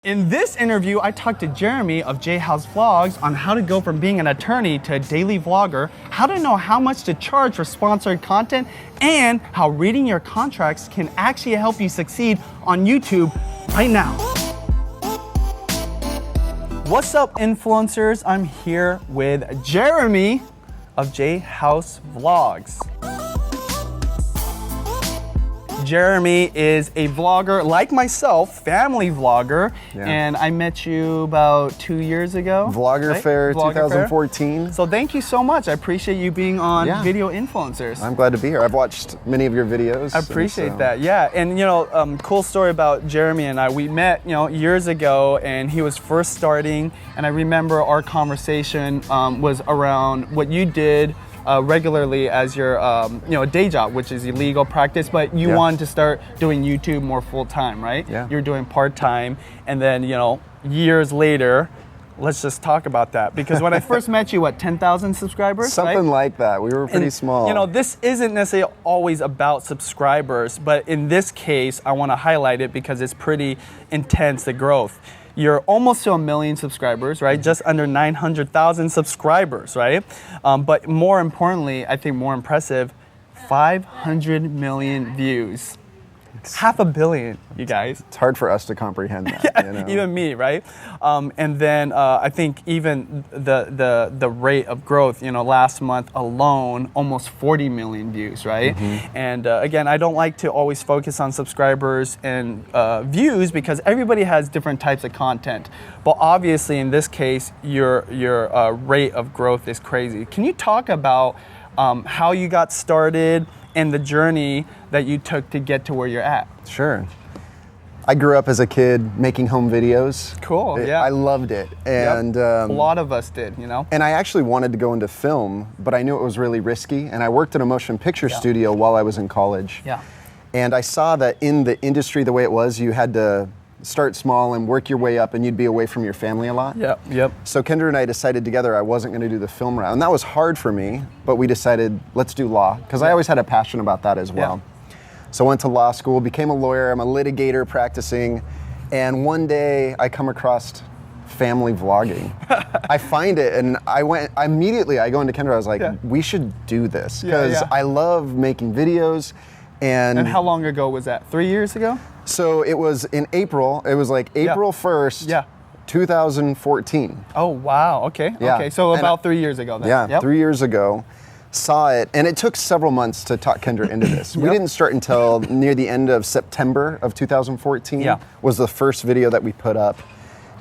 In this interview, I talked to Jeremy of J House Vlogs on how to go from being an attorney to a daily vlogger, how to know how much to charge for sponsored content, and how reading your contracts can actually help you succeed on YouTube right now. What's up, influencers? I'm here with Jeremy of J House Vlogs. Jeremy is a vlogger like myself, family vlogger, and I met you about 2 years ago. Vlogger right? Fair Vlogger 2014. Fair. So thank you so much. I appreciate you being on Video Influencers. I'm glad to be here. I've watched many of your videos. I appreciate that. Yeah, and cool story about Jeremy and I. We met, years ago, and he was first starting, and I remember our conversation was around what you did regularly as your day job, which is illegal practice, but you wanted to start doing YouTube more full time, right? Yeah. You're doing part time, and then years later, let's just talk about that, because when I first met you, 10,000 subscribers? Something like that. We were pretty small. This isn't necessarily always about subscribers, but in this case, I want to highlight it because it's pretty intense, the growth. You're almost to 1 million subscribers, right? Just under 900,000 subscribers, right? But more importantly, I think more impressive, 500 million views. 500 million, you guys. It's hard for us to comprehend that. Even me, right? And then I think even the rate of growth, last month alone, almost 40 million views, right? Mm-hmm. And again, I don't like to always focus on subscribers and views because everybody has different types of content. But obviously, in this case, your rate of growth is crazy. Can you talk about how you got started and the journey that you took to get to where you're at? Sure. I grew up as a kid making home videos. Cool, I loved it. And a lot of us did, And I actually wanted to go into film, but I knew it was really risky. And I worked in a motion picture studio while I was in college. Yeah. And I saw that in the industry, the way it was, you had to start small and work your way up, and you'd be away from your family a lot. Yep. So Kendra and I decided together I wasn't going to do the film route. And that was hard for me, but we decided, let's do law, because I always had a passion about that as well. So I went to law school, became a lawyer, I'm a litigator practicing, and one day I come across family vlogging. I find it, and I go into Kendra, I was like, we should do this, because I love making videos. And how long ago was that? 3 years ago? So it was in April. It was like April 1st, 2014. Oh, wow. Okay. Yeah. Okay. So about 3 years ago then. Yeah, 3 years ago. Saw it, and it took several months to talk Kendra into this. We didn't start until near the end of September of 2014 was the first video that we put up.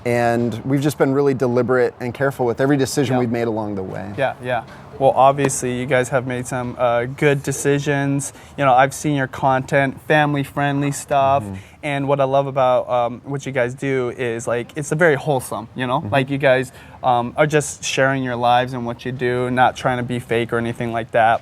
And we've just been really deliberate and careful with every decision we've made along the way. Yeah. Well, obviously, you guys have made some good decisions. I've seen your content, family-friendly stuff. Mm-hmm. And what I love about what you guys do is, it's a very wholesome, Mm-hmm. Like, you guys are just sharing your lives and what you do, not trying to be fake or anything like that,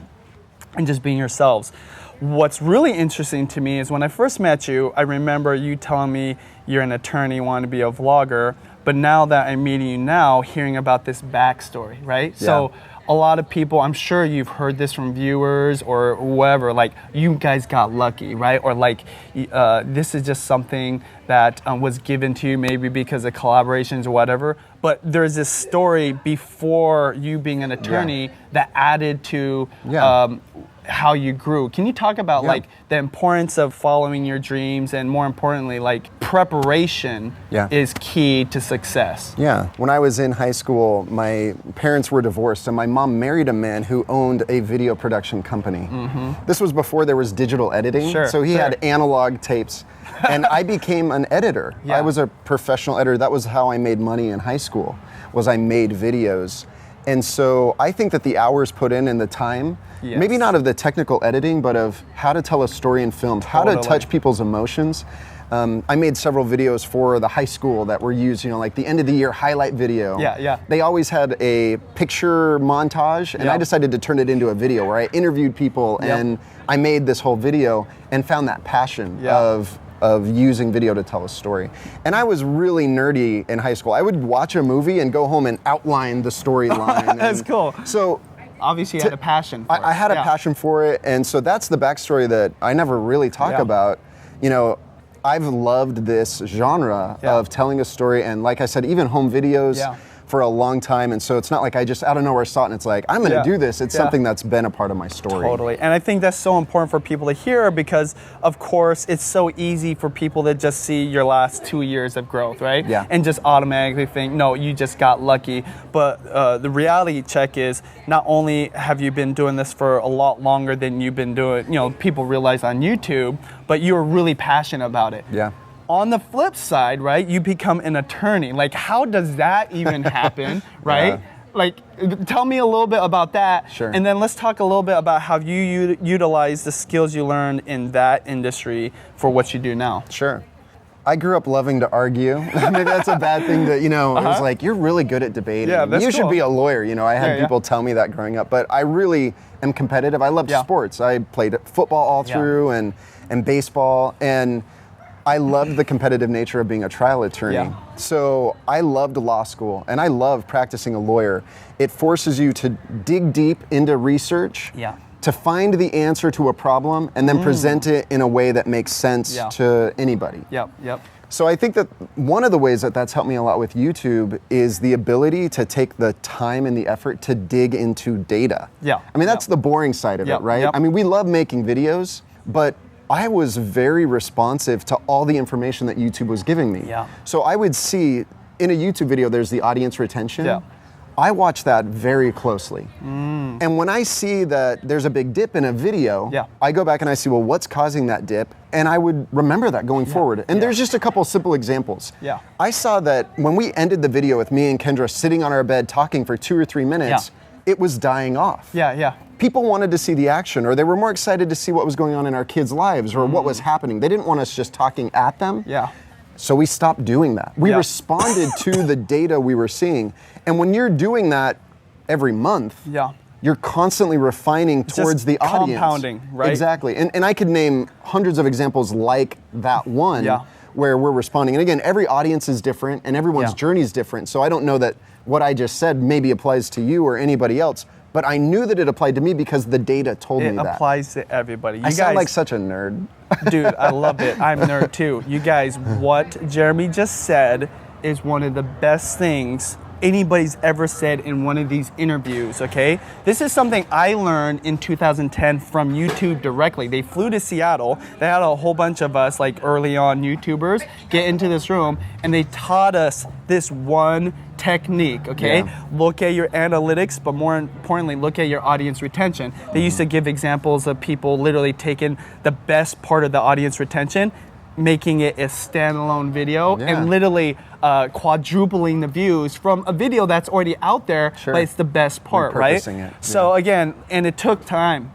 and just being yourselves. What's really interesting to me is when I first met you, I remember you telling me you're an attorney, want to be a vlogger, but now that I'm meeting you now, hearing about this backstory, right? Yeah. So a lot of people, I'm sure you've heard this from viewers or whoever, you guys got lucky, right? Or this is just something that was given to you maybe because of collaborations or whatever. But there's this story before you being an attorney that added to how you grew. Can you talk about the importance of following your dreams, and more importantly, preparation is key to success? Yeah. When I was in high school, my parents were divorced, and my mom married a man who owned a video production company. Mm-hmm. This was before there was digital editing, so he had analog tapes, and I became an editor. I was a professional editor. That was how I made money in high school, was I made videos. And so I think that the hours put in and the time, maybe not of the technical editing, but of how to tell a story in film, how to touch people's emotions. I made several videos for the high school that were used, like the end of the year highlight video. They always had a picture montage, and I decided to turn it into a video where I interviewed people, and I made this whole video and found that passion of using video to tell a story. And I was really nerdy in high school. I would watch a movie and go home and outline the storyline. That's cool. So obviously you had a passion for it. I had a passion for it, and so that's the backstory that I never really talk about. I've loved this genre of telling a story, and like I said, even home videos for a long time. And so it's not like I just out of nowhere saw it and it's like, I'm going to do this. It's something that's been a part of my story. Totally. And I think that's so important for people to hear because, of course, it's so easy for people to just see your last 2 years of growth, right? Yeah. And just automatically think, no, you just got lucky. But the reality check is not only have you been doing this for a lot longer than you've been doing, people realize on YouTube, but you're really passionate about it. Yeah. On the flip side, right, you become an attorney. Like, how does that even happen, right? Like, tell me a little bit about that. Sure. And then let's talk a little bit about how you utilize the skills you learned in that industry for what you do now. Sure. I grew up loving to argue. Maybe that's a bad thing to, it was like, you're really good at debating. Yeah, that's you should cool. be a lawyer. I had people tell me that growing up, but I really am competitive. I loved sports. I played football all through and baseball, and I loved the competitive nature of being a trial attorney. Yeah. So I loved law school, and I love practicing a lawyer. It forces you to dig deep into research, to find the answer to a problem, and then present it in a way that makes sense to anybody. Yep. So I think that one of the ways that that's helped me a lot with YouTube is the ability to take the time and the effort to dig into data. Yeah. I mean, that's the boring side of it, right? Yep. I mean, we love making videos, but I was very responsive to all the information that YouTube was giving me. Yeah. So I would see in a YouTube video, there's the audience retention. Yeah. I watch that very closely. And when I see that there's a big dip in a video, I go back and I see, well, what's causing that dip? And I would remember that going forward. And there's just a couple simple examples. I saw that when we ended the video with me and Kendra sitting on our bed talking for 2 or 3 minutes, it was dying off. People wanted to see the action, or they were more excited to see what was going on in our kids' lives or what was happening. They didn't want us just talking at them. So we stopped doing that. We responded to the data we were seeing. And when you're doing that every month, you're constantly refining towards the audience. Compounding, right? Exactly. And I could name hundreds of examples like that one where we're responding. And again, every audience is different and everyone's journey is different. So I don't know that what I just said maybe applies to you or anybody else. But I knew that it applied to me because the data told me that. It applies to everybody. I sound like such a nerd. Dude, I love it. I'm a nerd too. You guys, what Jeremy just said is one of the best things anybody's ever said in one of these interviews, okay? This is something I learned in 2010 from YouTube directly. They flew to Seattle. They had a whole bunch of us, like early on YouTubers, get into this room, and they taught us this one technique, okay? Look at your analytics, but more importantly, look at your audience retention. They used to give examples of people literally taking the best part of the audience retention, making it a standalone video and literally quadrupling the views from a video that's already out there, but it's the best part, right? So again, and it took time.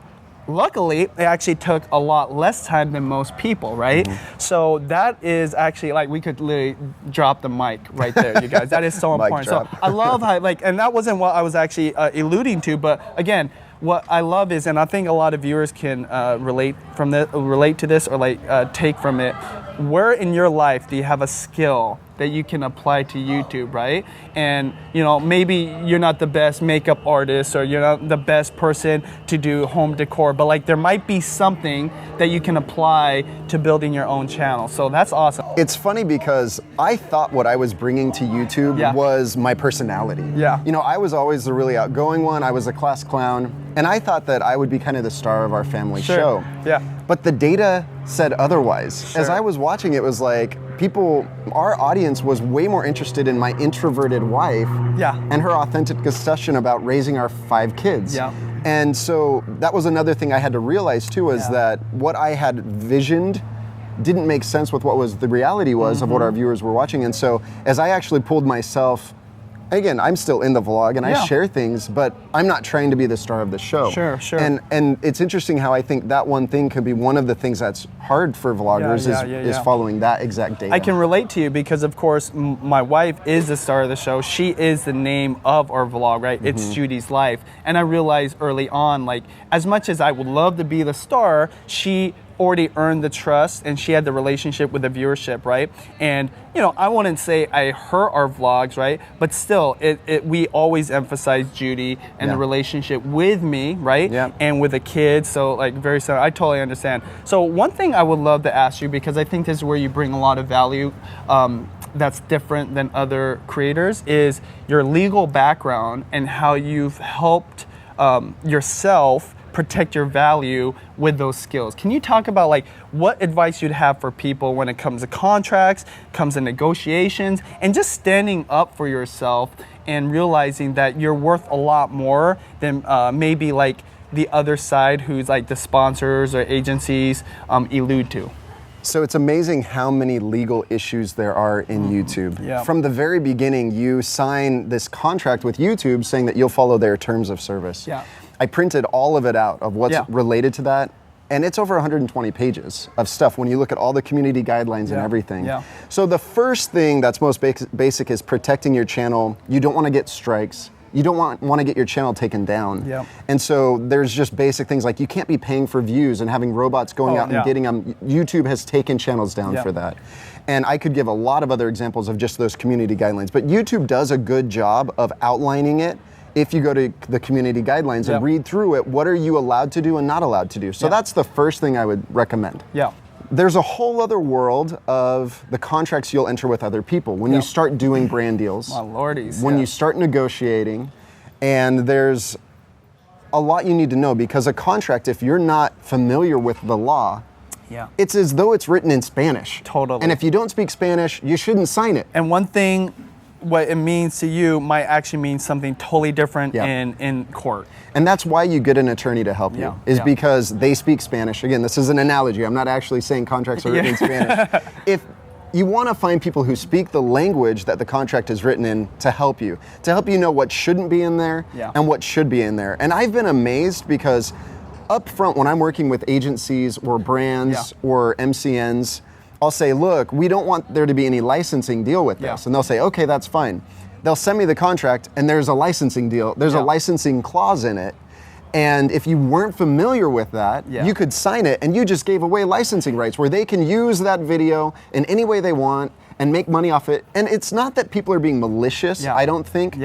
Luckily, it actually took a lot less time than most people, right? So that is actually, like, we could literally drop the mic right there, you guys. That is so important. So I love how, and that wasn't what I was actually alluding to, but again, what I love is, and I think a lot of viewers can relate to this or take from it. Where in your life do you have a skill that you can apply to YouTube, right? And maybe you're not the best makeup artist or you're not the best person to do home decor, but there might be something that you can apply to building your own channel. So that's awesome. It's funny because I thought what I was bringing to YouTube was my personality. I was always the really outgoing one. I was a class clown. And I thought that I would be kind of the star of our family show. But the data said otherwise. As I was watching, it was like our audience was way more interested in my introverted wife and her authentic discussion about raising our 5 kids. And so that was another thing I had to realize too, is that what I had visioned didn't make sense with what was the reality was of what our viewers were watching. And so as I actually pulled myself, again, I'm still in the vlog and I share things, but I'm not trying to be the star of the show. And it's interesting how I think that one thing could be one of the things that's hard for vloggers is following that exact data. I can relate to you because, of course, my wife is the star of the show. She is the name of our vlog, right? It's Judy's Life. And I realized early on, as much as I would love to be the star, she already earned the trust and she had the relationship with the viewership, right? And I wouldn't say I hurt our vlogs, right? But still, we always emphasize Judy and the relationship with me, right? Yeah. And with the kids. So like very similar. I totally understand. So one thing I would love to ask you, because I think this is where you bring a lot of value that's different than other creators, is your legal background and how you've helped yourself protect your value with those skills. Can you talk about like what advice you'd have for people when it comes to contracts, comes to negotiations, and just standing up for yourself and realizing that you're worth a lot more than maybe like the other side who's like the sponsors or agencies allude to? So it's amazing how many legal issues there are in YouTube. Yeah. From the very beginning, you sign this contract with YouTube saying that you'll follow their terms of service. Yeah. I printed all of it out of what's related to that, and it's over 120 pages of stuff when you look at all the community guidelines and everything. Yeah. So the first thing that's most basic is protecting your channel. You don't want to get strikes. You don't want to get your channel taken down. Yeah. And so there's just basic things like you can't be paying for views and having robots going out and getting them. YouTube has taken channels down for that. And I could give a lot of other examples of just those community guidelines, but YouTube does a good job of outlining it. If you go to the community guidelines and read through it, what are you allowed to do and not allowed to do? So that's the first thing I would recommend. Yeah. There's a whole other world of the contracts you'll enter with other people when you start doing brand deals. My lordies. When you start negotiating, and there's a lot you need to know, because a contract, if you're not familiar with the law, it's as though it's written in Spanish. Totally. And if you don't speak Spanish, you shouldn't sign it. And one thing, what it means to you might actually mean something totally different in court. And that's why you get an attorney to help you, is because they speak Spanish. Again, this is an analogy. I'm not actually saying contracts are written in Spanish. If you want to find people who speak the language that the contract is written in to help you know what shouldn't be in there and what should be in there. And I've been amazed because up front, when I'm working with agencies or brands or MCNs, I'll say, look, we don't want there to be any licensing deal with this. And they'll say, okay, that's fine. They'll send me the contract and there's a licensing deal. There's a licensing clause in it. And if you weren't familiar with that, you could sign it and you just gave away licensing rights where they can use that video in any way they want and make money off it. And it's not that people are being malicious, I don't think.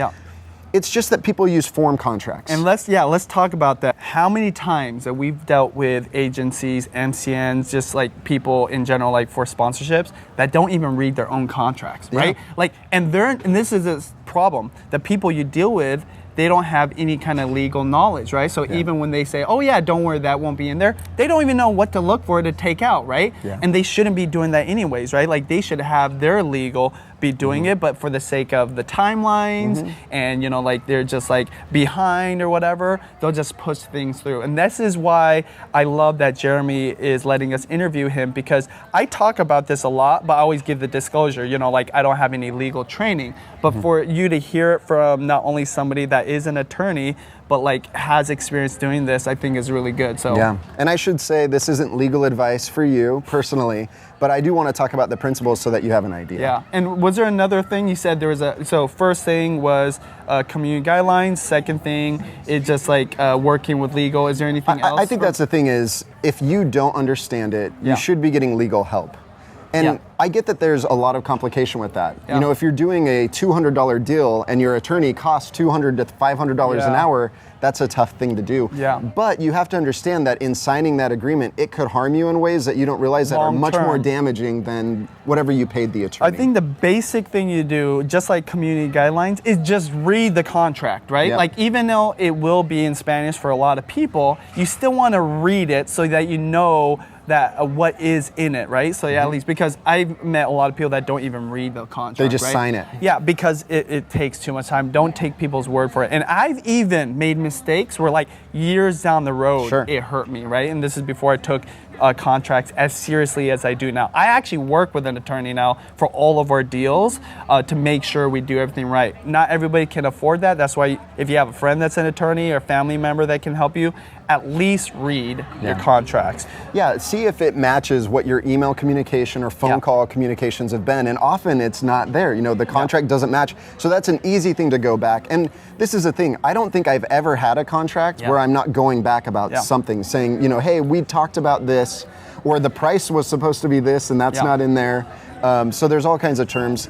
It's just that people use form contracts. And let's talk about that. How many times that we've dealt with agencies, MCNs, just like people in general, like for sponsorships, that don't even read their own contracts, right? Like, and this is a problem. The people you deal with, they don't have any kind of legal knowledge, right? So even when they say, oh yeah, don't worry, that won't be in there, they don't even know what to look for to take out, right? And they shouldn't be doing that anyways, right? Like they should have their legal be doing it, but for the sake of the timelines and like they're just like behind or whatever, they'll just push things through. And this is why I love that Jeremy is letting us interview him, because I talk about this a lot, but I always give the disclosure, like I don't have any legal training, but for you to hear it from not only somebody that is an attorney, but like has experience doing this, I think is really good. So and I should say this isn't legal advice for you personally, but I do want to talk about the principles so that you have an idea. And was there another thing you said? There was so first thing was community guidelines. Second thing is just like working with legal. Is there anything else? I think that's the thing is, if you don't understand it, you should be getting legal help. And I get that there's a lot of complication with that. If you're doing a $200 deal and your attorney costs $200 to $500 an hour, that's a tough thing to do. But you have to understand that in signing that agreement, it could harm you in ways that you don't realize that are much more damaging than whatever you paid the attorney. I think the basic thing you do, just like community guidelines, is just read the contract, right? Like even though it will be in Spanish for a lot of people, you still want to read it so that you know that what is in it, right? So at least, because I've met a lot of people that don't even read the contract. They just sign it. Yeah, because it takes too much time. Don't take people's word for it. And I've even made mistakes where like years down the road, it hurt me, right? And this is before I took contracts as seriously as I do now. I actually work with an attorney now for all of our deals to make sure we do everything right. Not everybody can afford that. That's why if you have a friend that's an attorney or a family member that can help you, at least read your contracts. See if it matches what your email communication or phone call communications have been, and often it's not there. The contract doesn't match. So that's an easy thing to go back. And this is the thing, I don't think I've ever had a contract where I'm not going back about something, saying, hey, we talked about this. or the price was supposed to be this and that's not in there. So there's all kinds of terms.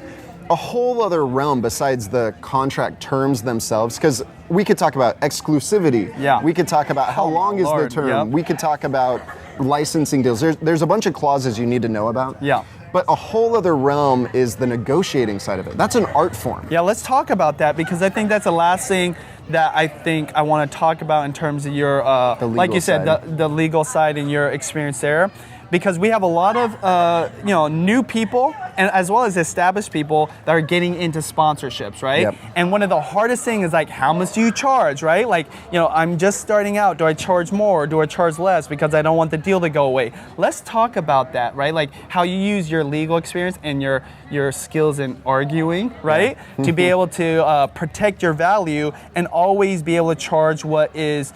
A whole other realm besides the contract terms themselves, because we could talk about exclusivity. We could talk about how long is the term. We could talk about licensing deals. There's a bunch of clauses you need to know about. But a whole other realm is the negotiating side of it. That's an art form. Let's talk about that, because I think that's the last thing that I think I want to talk about in terms of your, like you said, the legal side and your experience there. Because we have a lot of new people, and as well as established people that are getting into sponsorships, right? And one of the hardest things is like, how much do you charge, right? Like, I'm just starting out. Do I charge more? Or do I charge less? Because I don't want the deal to go away. Let's talk about that, right? Like how you use your legal experience and your skills in arguing, right? To be able to protect your value and always be able to charge what is,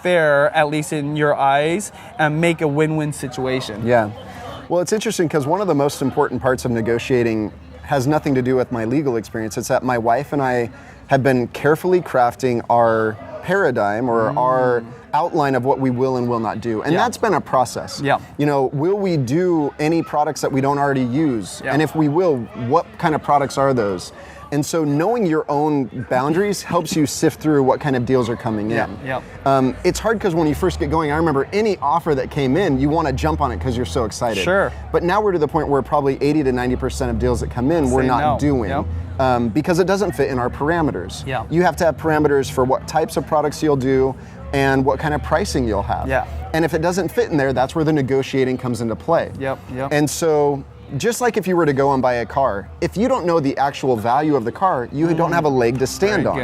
fair, at least in your eyes, and make a win-win situation. Well, it's interesting because one of the most important parts of negotiating has nothing to do with my legal experience. It's that my wife and I have been carefully crafting our paradigm or our outline of what we will and will not do. And that's been a process. Will we do any products that we don't already use? And if we will, what kind of products are those? And so knowing your own boundaries helps you sift through what kind of deals are coming in. It's hard because when you first get going, I remember any offer that came in, you want to jump on it because you're so excited. But now we're to the point where probably 80 to 90% of deals that come in, we're not doing. Because it doesn't fit in our parameters. You have to have parameters for what types of products you'll do and what kind of pricing you'll have. And if it doesn't fit in there, that's where the negotiating comes into play. And so just like if you were to go and buy a car, if you don't know the actual value of the car, you don't have a leg to stand on.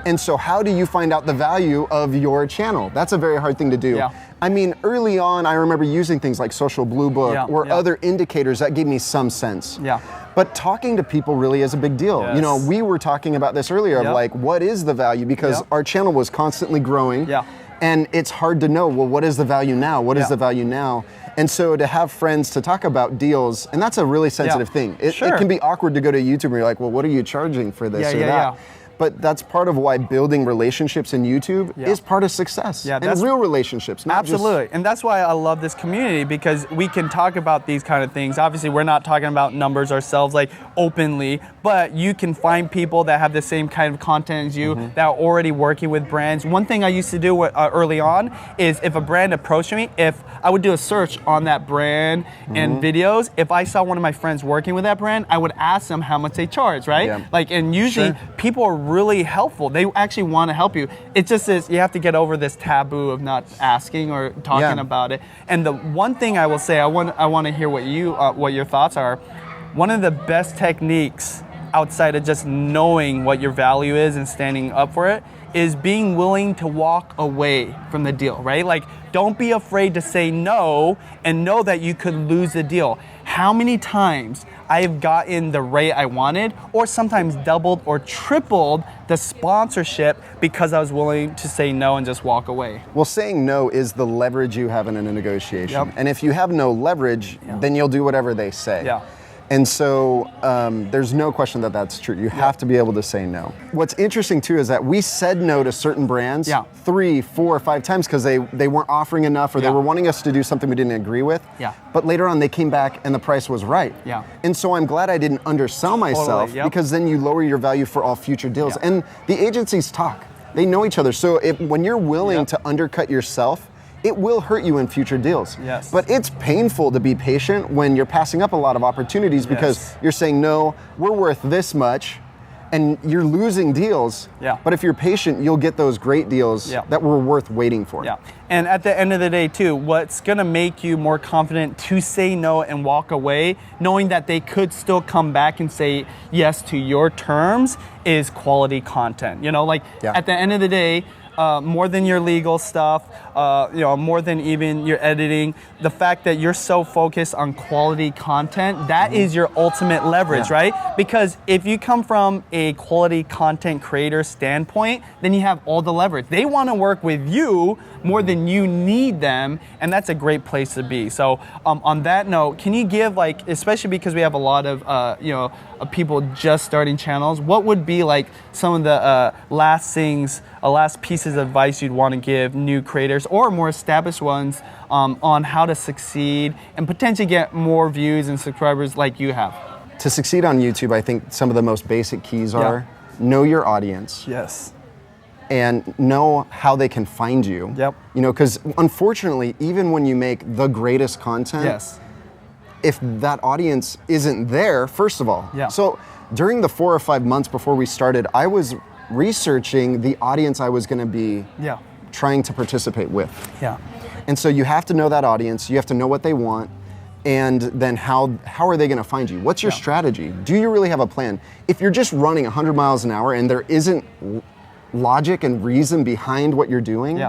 And so how do you find out the value of your channel? That's a very hard thing to do. I mean, early on, I remember using things like Social Blue Book or other indicators that gave me some sense. But talking to people really is a big deal. We were talking about this earlier of like, what is the value? Because our channel was constantly growing. And it's hard to know, well, what is the value now? What is the value now? And so to have friends to talk about deals, and that's a really sensitive thing. It can be awkward to go to YouTube and you're like, well, what are you charging for this or that? But that's part of why building relationships in YouTube is part of success. And real relationships, not absolutely. And that's why I love this community, because we can talk about these kind of things. Obviously, we're not talking about numbers ourselves like openly, but you can find people that have the same kind of content as you that are already working with brands. One thing I used to do early on is if a brand approached me, if I would do a search on that brand and videos, if I saw one of my friends working with that brand, I would ask them how much they charge, right? Like, and usually people are really helpful. They actually want to help you. It just is, you have to get over this taboo of not asking or talking about it. And the one thing I will say, I want to hear what your thoughts are. One of the best techniques outside of just knowing what your value is and standing up for it is being willing to walk away from the deal, right? Like, don't be afraid to say no and know that you could lose the deal. How many times I've gotten the rate I wanted, or sometimes doubled or tripled the sponsorship because I was willing to say no and just walk away. Well, saying no is the leverage you have in a negotiation. And if you have no leverage, then you'll do whatever they say. And so there's no question that that's true. You have to be able to say no. What's interesting too is that we said no to certain brands 3, 4, 5 times because they weren't offering enough, or they were wanting us to do something we didn't agree with. But later on they came back and the price was right. And so I'm glad I didn't undersell myself, because then you lower your value for all future deals. And the agencies talk. They know each other. So when you're willing to undercut yourself, it will hurt you in future deals. But it's painful to be patient when you're passing up a lot of opportunities because you're saying, no, we're worth this much, and you're losing deals. But if you're patient, you'll get those great deals that were worth waiting for. And at the end of the day too, what's gonna make you more confident to say no and walk away, knowing that they could still come back and say yes to your terms, is quality content. At the end of the day, more than your legal stuff, more than even your editing, the fact that you're so focused on quality content, that is your ultimate leverage, right? Because if you come from a quality content creator standpoint, then you have all the leverage. They want to work with you more than you need them, and that's a great place to be. So on that note, can you give, like, especially because we have a lot of people just starting channels, what would be like some of the last pieces pieces of advice you'd want to give new creators or more established ones on how to succeed and potentially get more views and subscribers like you have? To succeed on YouTube, I think some of the most basic keys are know your audience. Yes. And know how they can find you. Yep. You know, because unfortunately, even when you make the greatest content, if that audience isn't there, first of all. So during the 4 or 5 months before we started, I was researching the audience I was going to be trying to participate with. And so you have to know that audience, you have to know what they want, and then how are they going to find you? What's your strategy? Do you really have a plan? If you're just running 100 miles an hour and there isn't logic and reason behind what you're doing,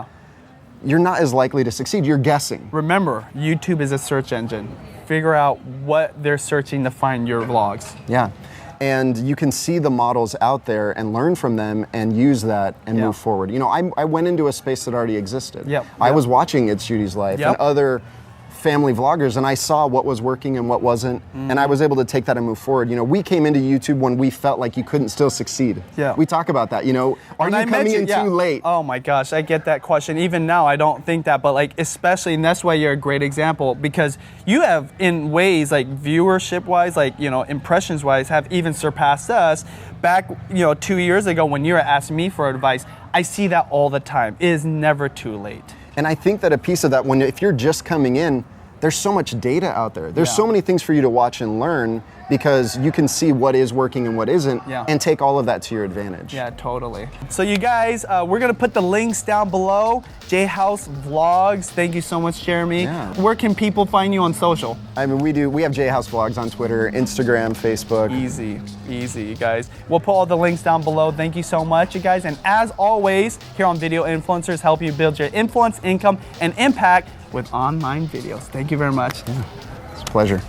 you're not as likely to succeed. You're guessing. Remember, YouTube is a search engine. Figure out what they're searching to find your vlogs. And you can see the models out there and learn from them and use that and move forward. You know, I went into a space that already existed. I was watching It's Judy's Life and other family vloggers, and I saw what was working and what wasn't, and I was able to take that and move forward. You know, we came into YouTube when we felt like you couldn't still succeed. We talk about that, you know, are you coming in too late? Oh my gosh, I get that question. Even now, I don't think that, but like, especially, and that's why you're a great example, because you have, in ways, like viewership-wise, like, you know, impressions-wise, have even surpassed us. Back, you know, 2 years ago when you were asking me for advice, I see that all the time. It is never too late. And I think that a piece of that, if you're just coming in, there's so much data out there. There's so many things for you to watch and learn because you can see what is working and what isn't and take all of that to your advantage. Yeah, totally. So you guys, we're gonna put the links down below. J House Vlogs, thank you so much, Jeremy. Where can people find you on social? I mean, we have J House Vlogs on Twitter, Instagram, Facebook. Easy, you guys. We'll put all the links down below. Thank you so much, you guys. And as always, here on Video Influencers, help you build your influence, income, and impact with online videos. Thank you very much. It's a pleasure.